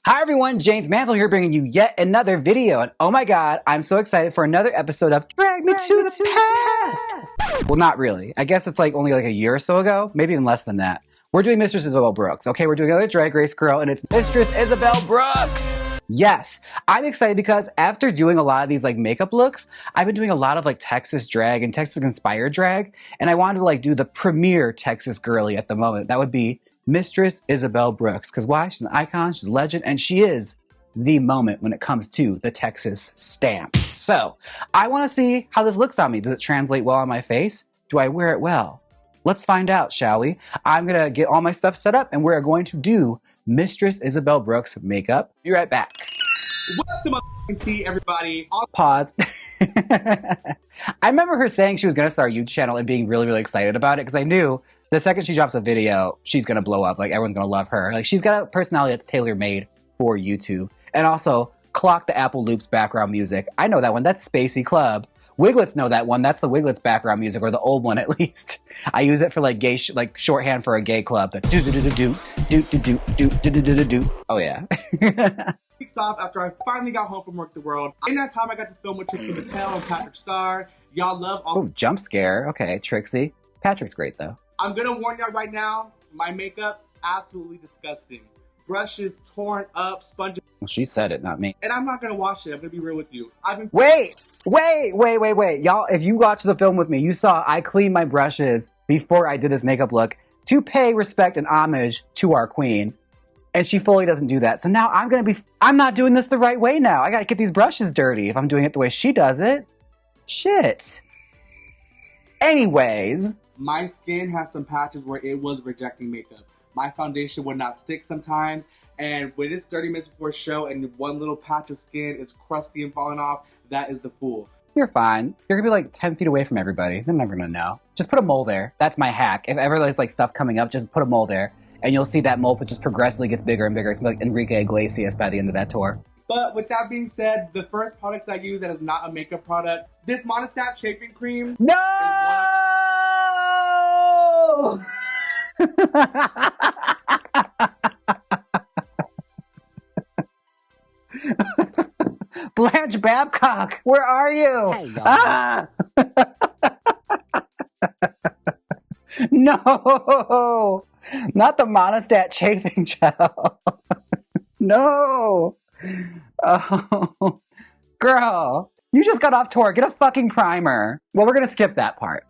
Hi everyone, Jaymes Mansfield here bringing you yet another video, and oh my god, I'm so excited for another episode of Drag Me to the Past! Well, not really. I guess it's only a year or so ago, maybe even less than that. We're doing Mistress Isabelle Brooks, okay? We're doing another Drag Race girl, and it's Mistress Isabelle Brooks! Yes, I'm excited because after doing a lot of these makeup looks, I've been doing a lot of Texas drag and Texas inspired drag, and I wanted to do the premier Texas girly at the moment. That would be Mistress Isabelle Brooks. Because why? She's an icon, she's a legend, and she is the moment when it comes to the Texas stamp. So, I want to see how this looks on me. Does it translate well on my face? Do I wear it well? Let's find out, shall we? I'm going to get all my stuff set up, and we're going to do Mistress Isabelle Brooks makeup. Be right back. What's the motherfucking tea, everybody? Pause. I remember her saying she was going to start a YouTube channel and being really, really excited about it because I knew the second she drops a video, she's going to blow up. Everyone's going to love her. She's got a personality that's tailor-made for YouTube. And also, clock the Apple Loops background music. I know that one. That's Spacey Club. Wiglets know that one. That's the Wiglets background music, or the old one at least. I use it for gay, shorthand for a gay club. The do-do-do-do-do, oh yeah. Weeks off after I finally got home from Work the World. In that time, I got to film with Trixie Mattel and Patrick Starr. Y'all love all. Oh, jump scare. Okay, Trixie. Patrick's great though. I'm gonna warn y'all right now, my makeup, absolutely disgusting. Brushes torn up, sponges. Well, she said it, not me. And I'm not gonna wash it, I'm gonna be real with you. Wait! Y'all, if you watched the film with me, you saw I cleaned my brushes before I did this makeup look to pay respect and homage to our queen. And she fully doesn't do that. So now I'm not doing this the right way now. I gotta get these brushes dirty if I'm doing it the way she does it. Shit. Anyways. My skin has some patches where it was rejecting makeup. My foundation would not stick sometimes, and when it's 30 minutes before show and one little patch of skin is crusty and falling off, that is the fool. You're fine. You're gonna be 10 feet away from everybody. They're never gonna know. Just put a mole there. That's my hack. If ever there's stuff coming up, just put a mole there, and you'll see that mole just progressively gets bigger and bigger. It's like Enrique Iglesias by the end of that tour. But with that being said, the first product I use that is not a makeup product, this Monistat Shaping Cream. No! Blanche Babcock, where are you? Hey, ah! No! Not the Monistat chafing gel. No! Oh, girl, you just got off tour. Get a fucking primer. Well, we're gonna skip that part.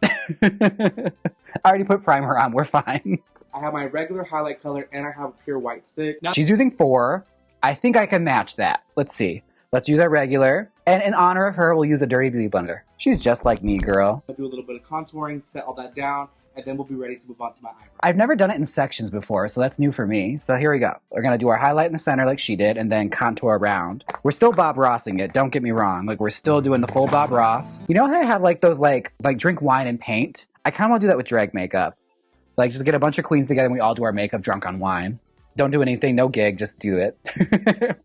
I already put primer on. We're fine. I have my regular highlight color and I have a pure white stick. Now she's using 4. I think I can match that. Let's see. Let's use our regular. And in honor of her, we'll use a Dirty Beauty blender. She's just like me, girl. I'll do a little bit of contouring, set all that down, and then we'll be ready to move on to my eyebrows. I've never done it in sections before, so that's new for me. So here we go. We're gonna do our highlight in the center like she did, and then contour around. We're still Bob Rossing it, don't get me wrong. We're still doing the full Bob Ross. You know how I have those drink wine and paint? I kinda wanna do that with drag makeup. Just get a bunch of queens together and we all do our makeup drunk on wine. Don't do anything, no gig, just do it.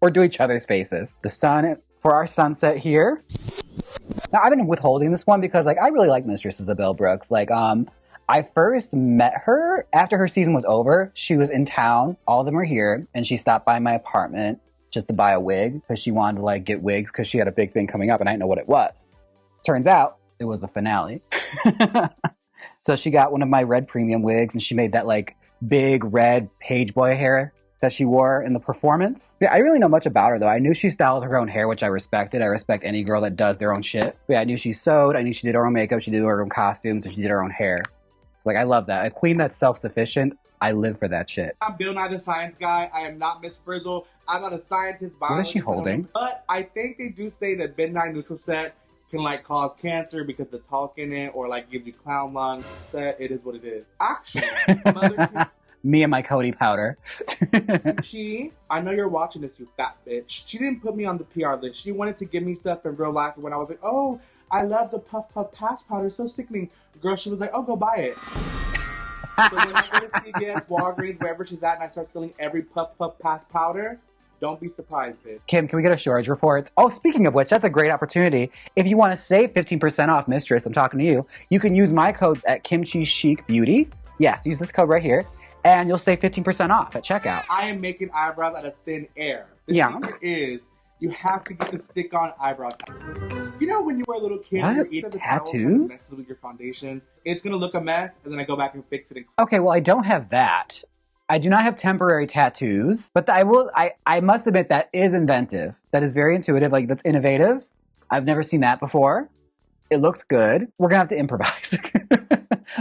Or do each other's faces. The sun for our sunset here. Now I've been withholding this one because I really like Mistress Isabelle Brooks. I first met her after her season was over. She was in town, all of them were here, and she stopped by my apartment just to buy a wig because she wanted to get wigs because she had a big thing coming up and I didn't know what it was. Turns out it was the finale. So she got one of my red premium wigs and she made that big red page boy hair that she wore in the performance. Yeah, I really know much about her though. I knew she styled her own hair, which I respected. I respect any girl that does their own shit. But yeah, I knew she sewed, I knew she did her own makeup, she did her own costumes, and she did her own hair. So I love that. A queen that's self-sufficient, I live for that shit. I'm Bill Nye the Science Guy. I am not Miss Frizzle. I'm not a scientist. What is she holding? But I think they do say that midnight neutral set can cause cancer because the talc in it, or gives you clown lungs. That it is what it is. Actually, me and my Cody powder. I know you're watching this, you fat bitch. She didn't put me on the PR list. She wanted to give me stuff in real life when I was oh, I love the Puff Puff Pass powder, so sickening. Girl, she was oh, go buy it. So when I go to CVS, Walgreens, wherever she's at, and I start selling every Puff Puff Pass powder, don't be surprised, bitch. Kim, can we get a shortage report? Oh, speaking of which, that's a great opportunity. If you want to save 15% off, Mistress, I'm talking to you, you can use my code at Kimchi Chic Beauty. Yes, use this code right here, and you'll save 15% off at checkout. I am making eyebrows out of thin air. The Yeah. secret is you have to get the stick-on eyebrow tattoo. You know when you were a little kid and What? you eat the Tattoos? towel kind of messes with your foundation? It's going to look a mess, and then I go back and fix it. Okay, well, I don't have that. I do not have temporary tattoos, but I must admit that is inventive. That is very intuitive, like that's innovative. I've never seen that before. It looks good. We're gonna have to improvise.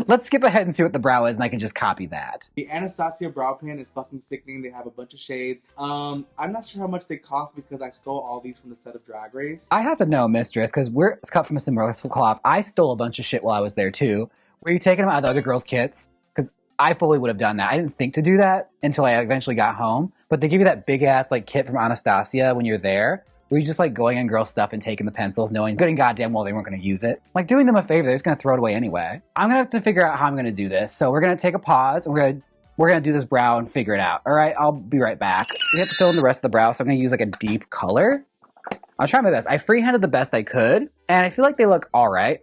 Let's skip ahead and see what the brow is, and I can just copy that. The Anastasia brow pen is fucking sickening. They have a bunch of shades. I'm not sure how much they cost because I stole all these from the set of Drag Race. I have to know, Mistress, because it's cut from a similar cloth. I stole a bunch of shit while I was there, too. Were you taking them out of the other girls' kits? Because I fully would have done that. I didn't think to do that until I eventually got home. But they give you that big-ass like kit from Anastasia when you're there. Were you just like going in girl stuff and taking the pencils, knowing good and goddamn well they weren't going to use it? Like doing them a favor, they're just going to throw it away anyway. I'm going to have to figure out how I'm going to do this. So we're going to take a pause and we're going to do this brow and figure it out. All right, I'll be right back. We have to fill in the rest of the brow, so I'm going to use like a deep color. I'll try my best. I freehanded the best I could, and I feel like they look all right.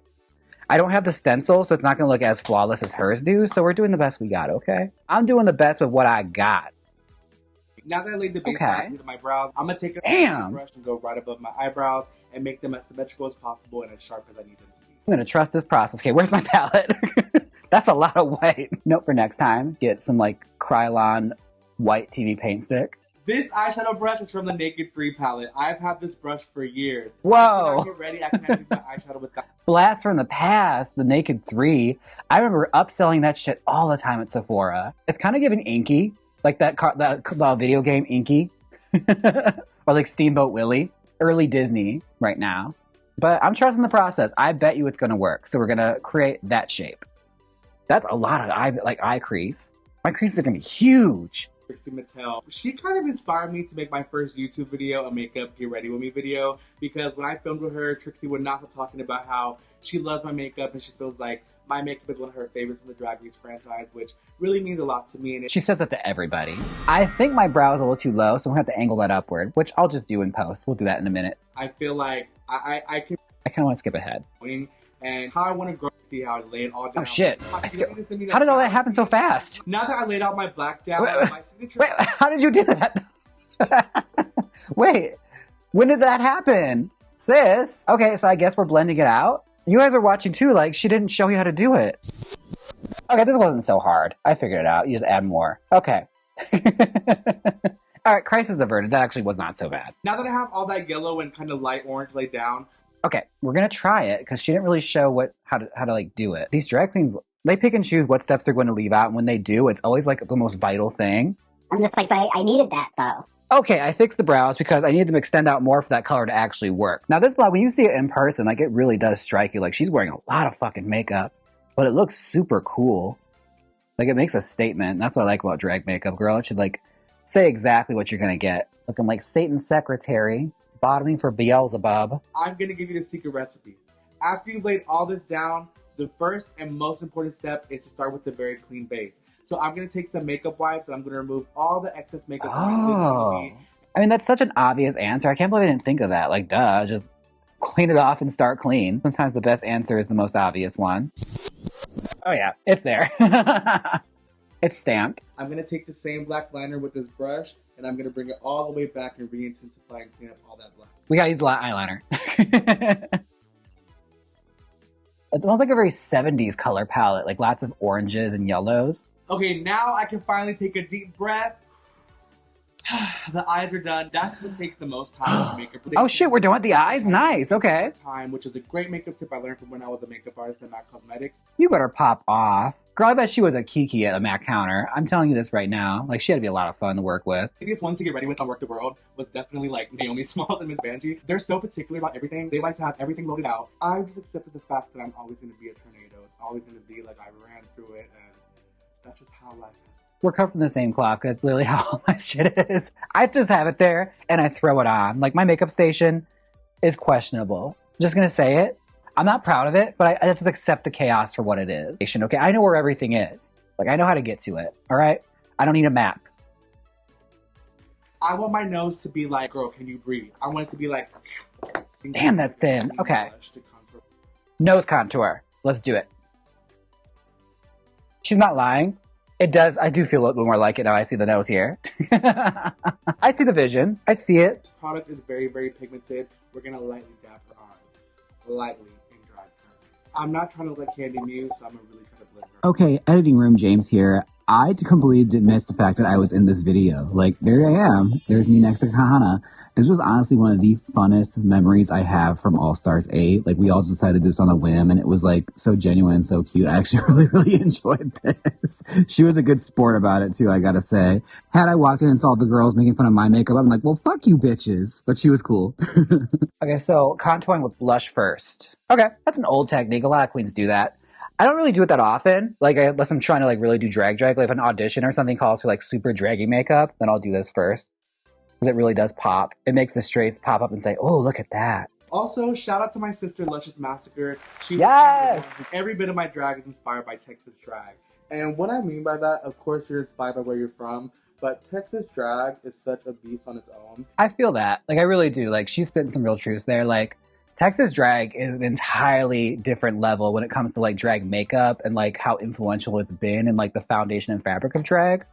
I don't have the stencil, so it's not going to look as flawless as hers do, so we're doing the best we got, okay? I'm doing the best with what I got. Now that I laid the base into my brows, I'm going to take a brush and go right above my eyebrows and make them as symmetrical as possible and as sharp as I need them to be. I'm going to trust this process. Okay, where's my palette? That's a lot of white. Note for next time, get some like Krylon white TV paint stick. This eyeshadow brush is from the Naked 3 palette. I've had this brush for years. Whoa! When I get ready, I can use my eyeshadow with that. Blast from the past, the Naked 3. I remember upselling that shit all the time at Sephora. It's kind of giving Inky. Like that video game Inky. Or like Steamboat Willie. Early Disney right now. But I'm trusting the process. I bet you it's going to work. So we're going to create that shape. That's a lot of eye crease. My creases are going to be huge. Trixie Mattel. She kind of inspired me to make my first YouTube video, a makeup get ready with me video, because when I filmed with her, Trixie would not stop talking about how she loves my makeup and she feels like my makeup is one of her favorites in the Drag Race franchise, which really means a lot to me. And she says that to everybody. I think my brow is a little too low, so I'm going to have to angle that upward, which I'll just do in post. We'll do that in a minute. I feel like I kind of want to skip ahead. And how I want to grow, see how I lay it all down. Oh shit. How did all that happen so fast? Now that I laid out my black down, my signature... Wait, how did you do that? Wait, when did that happen? Sis? Okay, so I guess we're blending it out. You guys are watching too, like, she didn't show you how to do it. Okay, this wasn't so hard. I figured it out. You just add more. Okay. Alright, crisis averted. That actually was not so bad. Now that I have all that yellow and kind of light orange laid down, okay, we're gonna try it because she didn't really show how to like do it. These drag queens, they pick and choose what steps they're going to leave out, and when they do, it's always like the most vital thing. I'm just like, but I needed that though. Okay, I fixed the brows because I needed them to extend out more for that color to actually work. Now this block, when you see it in person, like it really does strike you. Like she's wearing a lot of fucking makeup, but it looks super cool. Like it makes a statement. That's what I like about drag makeup, girl. It should like say exactly what you're gonna get. Looking like Satan's secretary. Bottoming for Beelzebub. I'm going to give you the secret recipe. After you've laid all this down, the first and most important step is to start with a very clean base. So I'm going to take some makeup wipes and I'm going to remove all the excess makeup. Oh. I mean, that's such an obvious answer. I can't believe I didn't think of that. Like, duh, just clean it off and start clean. Sometimes the best answer is the most obvious one. Oh yeah, it's there. It's stamped. I'm going to take the same black liner with this brush and I'm going to bring it all the way back and re-intensify and clean up all that black. We gotta use a lot of eyeliner. It's almost like a very 70s color palette, like lots of oranges and yellows. Okay, now I can finally take a deep breath. The eyes are done. That's what takes the most time with makeup. Oh shit, we're done with the eyes? Nice, okay. Time, which is a great makeup tip I learned from when I was a makeup artist at MAC Cosmetics. You better pop off. Girl, I bet she was a Kiki at a MAC counter. I'm telling you this right now. Like, she had to be a lot of fun to work with. The easiest ones to get ready with on Work the World was definitely like Naomi Smalls and Miss Banshee. They're so particular about everything. They like to have everything loaded out. I just accepted the fact that I'm always going to be a tornado. It's always going to be like I ran through it, and that's just how life is. We're cut from the same cloth. That's literally how all my shit is. I just have it there, and I throw it on. Like, my makeup station is questionable. I'm just gonna say it. I'm not proud of it, but I just accept the chaos for what it is. Okay, I know where everything is. Like, I know how to get to it, all right? I don't need a map. I want my nose to be like, girl, can you breathe? I want it to be like... Damn, that's thin. Okay. Nose contour. Let's do it. She's not lying. It does. I do feel a little bit more like it now. I see the nose here. I see the vision. I see it. This product is very, very pigmented. We're going to lightly dab her on. Lightly in dry terms. I'm not trying to look like Candy Muse, so I'm going to really try to blend her. Okay, editing room, James here. I completely did miss the fact that I was in this video. Like, there I am. There's me next to Kahana. This was honestly one of the funnest memories I have from All Stars 8. Like, we all decided this on a whim, and it was, like, so genuine and so cute. I actually really, really enjoyed this. She was a good sport about it, too, I gotta say. Had I walked in and saw the girls making fun of my makeup, I'm like, well, fuck you, bitches. But she was cool. Okay, so contouring with blush first. Okay, that's an old technique. A lot of queens do that. I don't really do it that often. Like, unless I'm trying to, like, really do drag. Like, if an audition or something calls for, like, super draggy makeup, then I'll do this first. Because it really does pop. It makes the straights pop up and say, oh, look at that. Also, shout out to my sister, Luscious Massacre. Yes! Every bit of my drag is inspired by Texas drag. And what I mean by that, of course, you're inspired by where you're from. But Texas drag is such a beast on its own. I feel that. Like, I really do. Like, she's spitting some real truths there. Like, Texas drag is an entirely different level when it comes to, like, drag makeup and, like, how influential it's been in, like, the foundation and fabric of drag.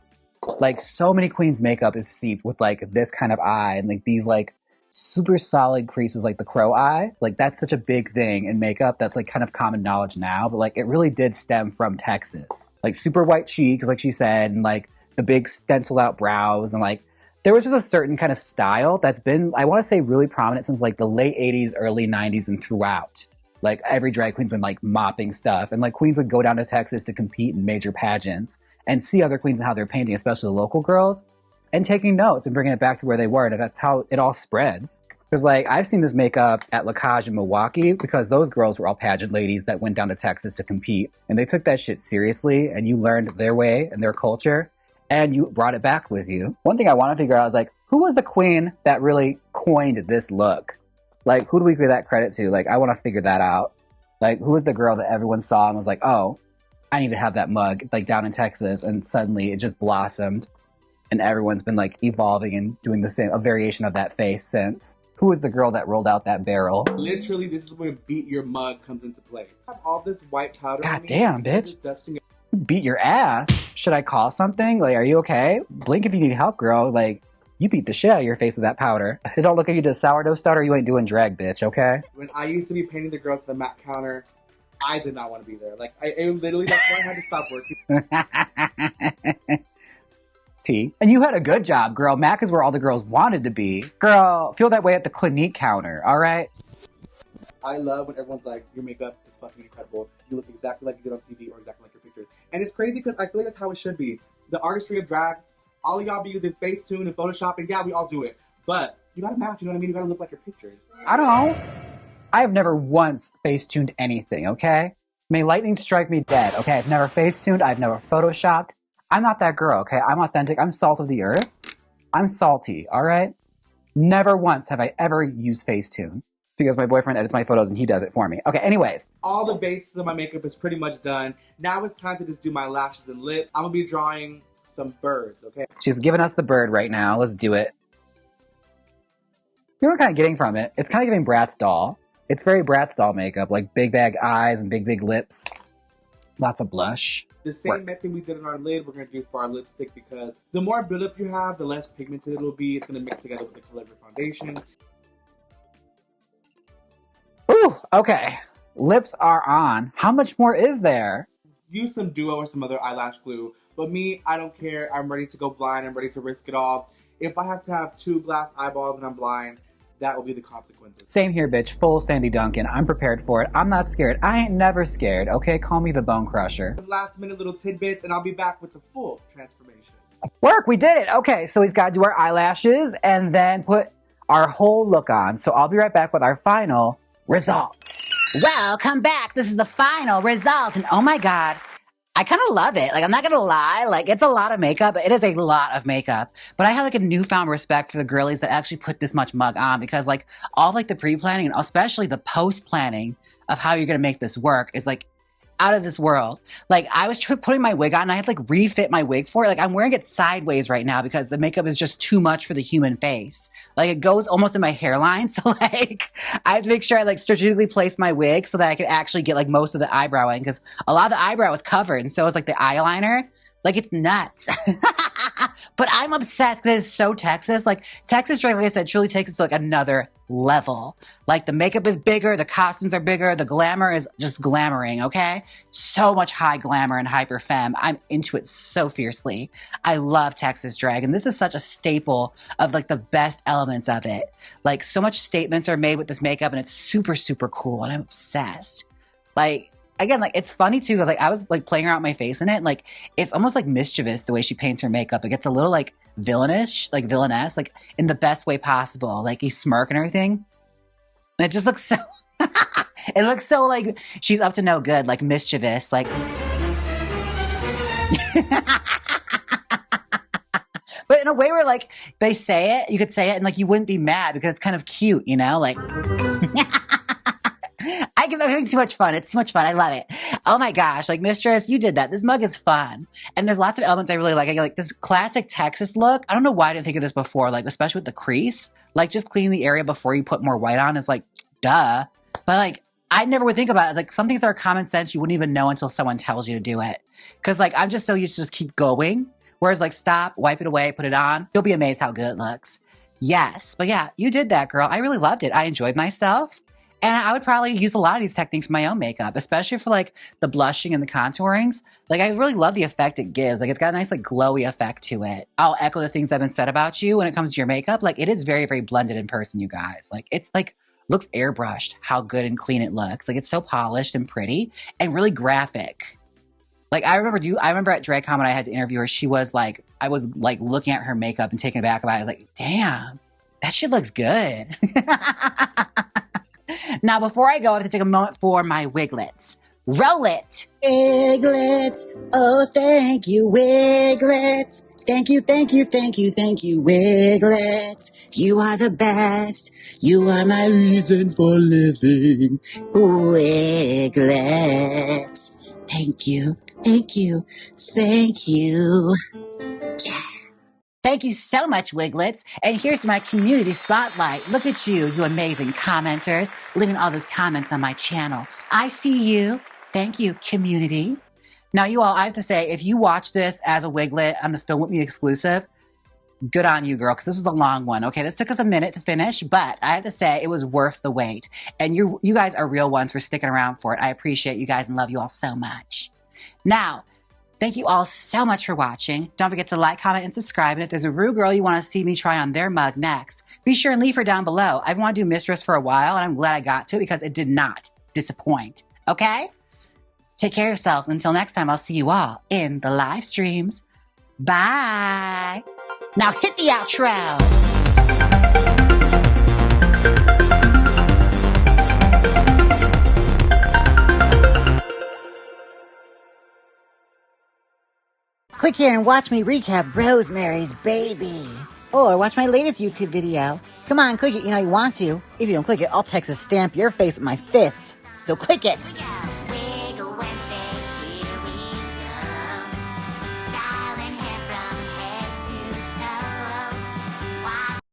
Like, so many queens' makeup is seeped with, like, this kind of eye and, like, these, like, super solid creases like the crow eye. Like, that's such a big thing in makeup that's, like, kind of common knowledge now. But, like, it really did stem from Texas. Like, super white cheeks, like she said, and, like, the big stenciled out brows and, like, there was just a certain kind of style that's been, I want to say, really prominent since, like, the late 80s, early 90s, and throughout. Like, every drag queen's been, like, mopping stuff. And, like, queens would go down to Texas to compete in major pageants and see other queens and how they're painting, especially the local girls, and taking notes and bringing it back to where they were. And that's how it all spreads. Because, like, I've seen this makeup at Lacage in Milwaukee because those girls were all pageant ladies that went down to Texas to compete. And they took that shit seriously, and you learned their way and their culture. And you brought it back with you. One thing I want to figure out is, like, who was the queen that really coined this look? Like, who do we give that credit to? Like, I want to figure that out. Like, who was the girl that everyone saw and was like, oh, I need to have that mug, like, down in Texas. And suddenly it just blossomed. And everyone's been, like, evolving and doing the same, a variation of that face since. Who was the girl that rolled out that barrel? Literally, this is when Beat Your Mug comes into play. I have all this white powder. God damn, bitch. Beat your ass. Should I call something? Like, are you okay? Blink if you need help, girl. Like, you beat the shit out of your face with that powder. It don't look like you did a sourdough starter, you ain't doing drag, bitch, okay? When I used to be painting the girls at the MAC counter, I did not want to be there. Like, it literally, that's why I had to stop working. T. And you had a good job, girl. MAC is where all the girls wanted to be. Girl, feel that way at the Clinique counter, all right? I love when everyone's like, your makeup is fucking incredible. You look exactly like you did on TV or exactly like your pictures. And it's crazy because I feel like that's how it should be. The artistry of drag, all of y'all be using Facetune and Photoshop, and yeah, we all do it. But you gotta match, you know what I mean? You gotta look like your pictures. I don't know. I have never once Facetuned anything, okay? May lightning strike me dead, okay? I've never Facetuned, I've never Photoshopped. I'm not that girl, okay? I'm authentic, I'm salt of the earth. I'm salty, all right? Never once have I ever used Facetune. Because my boyfriend edits my photos and he does it for me. Okay, anyways. All the bases of my makeup is pretty much done. Now it's time to just do my lashes and lips. I'm gonna be drawing some birds, okay? She's giving us the bird right now. Let's do it. You know what I'm kind of getting from it? It's kind of giving Bratz doll. It's very Bratz doll makeup, like big bag eyes and big lips. Lots of blush. The same method we did on our lid, we're gonna do for our lipstick because the more buildup you have, the less pigmented it'll be. It's gonna mix together with the color of your foundation. Ooh, okay. Lips are on. How much more is there? Use some Duo or some other eyelash glue. But me, I don't care. I'm ready to go blind. I'm ready to risk it all. If I have to have 2 glass eyeballs and I'm blind, that will be the consequences. Same here, bitch. Full Sandy Duncan. I'm prepared for it. I'm not scared. I ain't never scared, okay? Call me the Bone Crusher. Last minute little tidbits and I'll be back with the full transformation. Work! We did it! Okay, so he's got to do our eyelashes and then put our whole look on. So I'll be right back with our final result. Welcome back. This is the final result. And oh my God, I kind of love it. Like, I'm not going to lie. Like, it's a lot of makeup. It is a lot of makeup. But I have, like, a newfound respect for the girlies that actually put this much mug on because, like, all, like, the pre-planning and especially the post-planning of how you're going to make this work is, like, out of this world. Like, I was putting my wig on and I had to, like, refit my wig for it. Like, I'm wearing it sideways right now because the makeup is just too much for the human face. Like, it goes almost in my hairline. So, like, I have to make sure I, like, strategically place my wig so that I could actually get, like, most of the eyebrow in because a lot of the eyebrow was covered. And so was, like, the eyeliner. Like, it's nuts. But I'm obsessed because it's so Texas. Like, Texas drag, like I said, truly takes it to like another level. Like, the makeup is bigger, the costumes are bigger, the glamour is just glamoring, okay? So much high glamour and hyper femme. I'm into it so fiercely. I love Texas drag, and this is such a staple of like the best elements of it. Like, so much statements are made with this makeup, and it's super, super cool, and I'm obsessed. Like, again, like, it's funny too, because like I was like playing around with my face in it, and like it's almost like mischievous the way she paints her makeup. It gets a little like villainous, like in the best way possible. Like, you smirk and everything, and it just looks so. It looks so like she's up to no good, like mischievous, like. But in a way where like they say it, you could say it, and like you wouldn't be mad because it's kind of cute, you know, like. I'm having too much fun. It's too much fun. I love it. Oh my gosh. Like, Mistress, you did that. This mug is fun. And there's lots of elements I really like. I like this classic Texas look. I don't know why I didn't think of this before, like, especially with the crease. Like, just cleaning the area before you put more white on is like, duh. But like, I never would think about it. It's like, some things that are common sense you wouldn't even know until someone tells you to do it. Because like, I'm just so used to just keep going. Whereas like, stop, wipe it away, put it on. You'll be amazed how good it looks. Yes. But yeah, you did that, girl. I really loved it. I enjoyed myself. And I would probably use a lot of these techniques for my own makeup, especially for like the blushing and the contourings. Like, I really love the effect it gives. Like, it's got a nice like glowy effect to it. I'll echo the things that have been said about you when it comes to your makeup. Like, it is very, very blended in person, you guys. Like, it's like looks airbrushed, how good and clean it looks. Like, it's so polished and pretty and really graphic. Like, I remember at DragCon when I had to interview her, she was like, I was like looking at her makeup and taken aback about it. I was like, damn, that shit looks good. Now, before I go, I have to take a moment for my wiglets. Roll it! Wiglets, oh thank you, Wiglets. Thank you, thank you, thank you, thank you, Wiglets. You are the best. You are my reason for living. Wiglets. Thank you, thank you, thank you. Thank you so much, Wiglets. And here's my community spotlight. Look at you, you amazing commenters, leaving all those comments on my channel. I see you. Thank you, community. Now, you all, I have to say, if you watch this as a Wiglet on the Film With Me exclusive, good on you, girl, because this was a long one, okay? This took us a minute to finish, but I have to say it was worth the wait. And you guys are real ones for sticking around for it. I appreciate you guys and love you all so much. Now, thank you all so much for watching. Don't forget to like, comment, and subscribe. And if there's a Ru girl you want to see me try on their mug next, be sure and leave her down below. I've wanted to do Mistress for a while, and I'm glad I got to it because it did not disappoint. Okay? Take care of yourself. Until next time, I'll see you all in the live streams. Bye. Now hit the outro. Click here and watch me recap Rosemary's Baby. Or watch my latest YouTube video. Come on, click it, you know you want to. If you don't click it, I'll Texas stamp your face with my fist. So click it.